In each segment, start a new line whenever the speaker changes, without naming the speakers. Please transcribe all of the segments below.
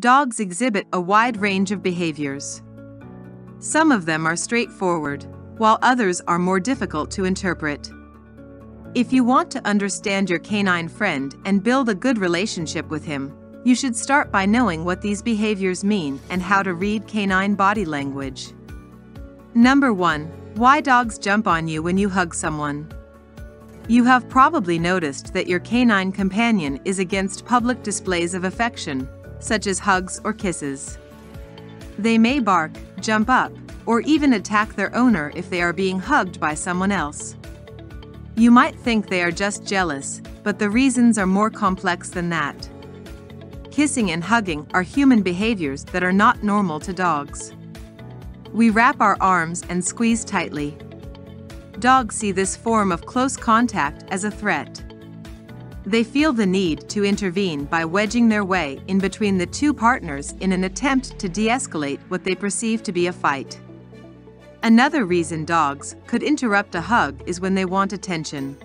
Dogs exhibit a wide range of behaviors. Some of them are straightforward, while others are more difficult to interpret. If you want to understand your canine friend and build a good relationship with him, you should start by knowing what these behaviors mean and how to read canine body language. Number 1. Why dogs jump on you when you hug someone. You have probably noticed that your canine companion is against public displays of affection, such as hugs or kisses. They may bark, jump up, or even attack their owner if they are being hugged by someone else. You might think they are just jealous, but the reasons are more complex than that. Kissing and hugging are human behaviors that are not normal to dogs. We wrap our arms and squeeze tightly. Dogs see this form of close contact as a threat. They feel the need to intervene by wedging their way in between the two partners in an attempt to de-escalate what they perceive to be a fight. Another reason dogs could interrupt a hug is when they want attention.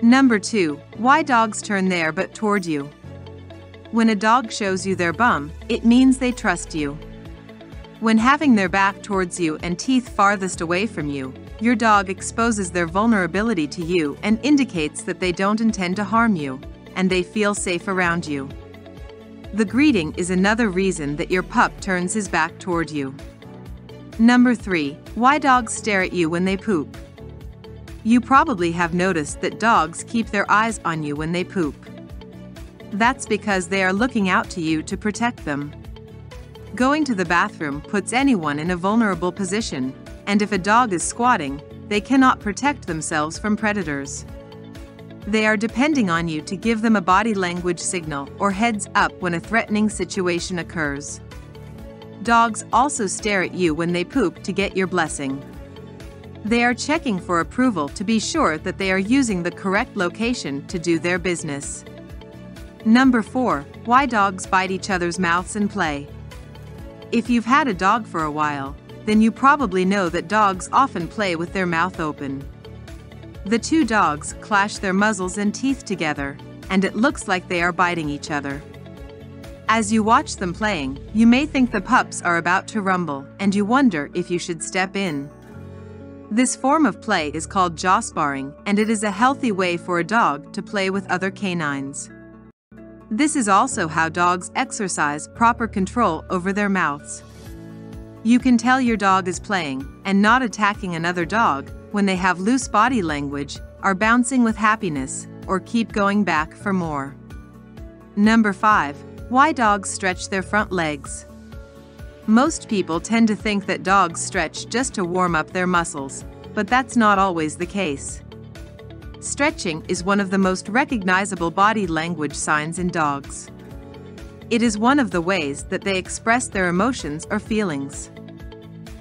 Number 2. Why dogs turn their butt toward you. When a dog shows you their bum, it means they trust you. When having their back towards you and teeth farthest away from you, your dog exposes their vulnerability to you and indicates that they don't intend to harm you, and they feel safe around you. The greeting is another reason that your pup turns his back toward you. Number 3. Why dogs stare at you when they poop. You probably have noticed that dogs keep their eyes on you when they poop. That's because they are looking out to you to protect them. Going to the bathroom puts anyone in a vulnerable position, and if a dog is squatting, they cannot protect themselves from predators. They are depending on you to give them a body language signal or heads up when a threatening situation occurs. Dogs also stare at you when they poop to get your blessing. They are checking for approval to be sure that they are using the correct location to do their business. Number 4. Why dogs bite each other's mouths and play. If you've had a dog for a while, then you probably know that dogs often play with their mouth open. The two dogs clash their muzzles and teeth together, and it looks like they are biting each other. As you watch them playing, you may think the pups are about to rumble, and you wonder if you should step in. This form of play is called jaw sparring, and it is a healthy way for a dog to play with other canines. This is also how dogs exercise proper control over their mouths. You can tell your dog is playing and not attacking another dog when they have loose body language, are bouncing with happiness, or keep going back for more. Number 5. Why dogs stretch their front legs. Most people tend to think that dogs stretch just to warm up their muscles, but that's not always the case. Stretching is one of the most recognizable body language signs in dogs. It is one of the ways that they express their emotions or feelings.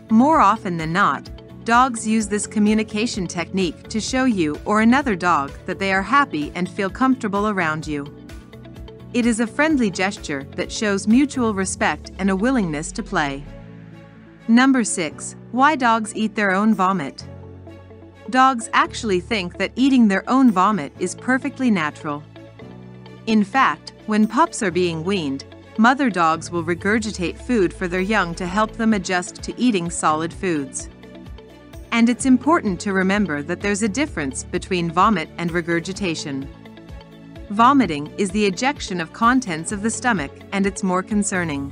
More often than not, dogs use this communication technique to show you or another dog that they are happy and feel comfortable around you. It is a friendly gesture that shows mutual respect and a willingness to play. Number 6. Why dogs eat their own vomit. Dogs actually think that eating their own vomit is perfectly natural. In fact, when pups are being weaned, mother dogs will regurgitate food for their young to help them adjust to eating solid foods. And it's important to remember that there's a difference between vomit and regurgitation. Vomiting is the ejection of contents of the stomach, and it's more concerning.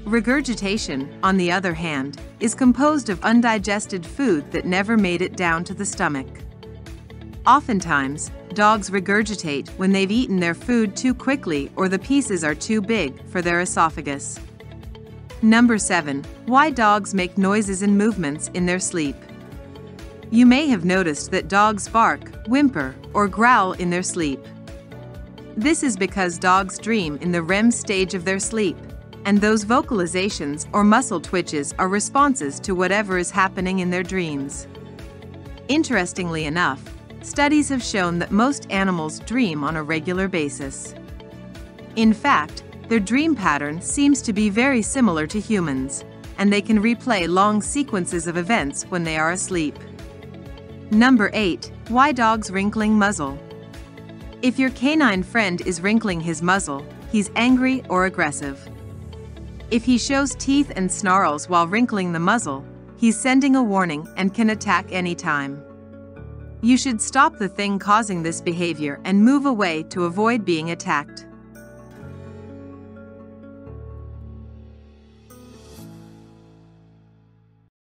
Regurgitation, on the other hand, is composed of undigested food that never made it down to the stomach. Oftentimes, dogs regurgitate when they've eaten their food too quickly or the pieces are too big for their esophagus. Number 7. Why dogs make noises and movements in their sleep. You may have noticed that dogs bark, whimper, or growl in their sleep. This is because dogs dream in the REM stage of their sleep, and those vocalizations or muscle twitches are responses to whatever is happening in their dreams. Interestingly enough, studies have shown that most animals dream on a regular basis. In fact, their dream pattern seems to be very similar to humans, and they can replay long sequences of events when they are asleep. Number 8. Why dogs wrinkling muzzle. If your canine friend is wrinkling his muzzle, he's angry or aggressive. If he shows teeth and snarls while wrinkling the muzzle, he's sending a warning and can attack anytime. You should stop the thing causing this behavior and move away to avoid being attacked.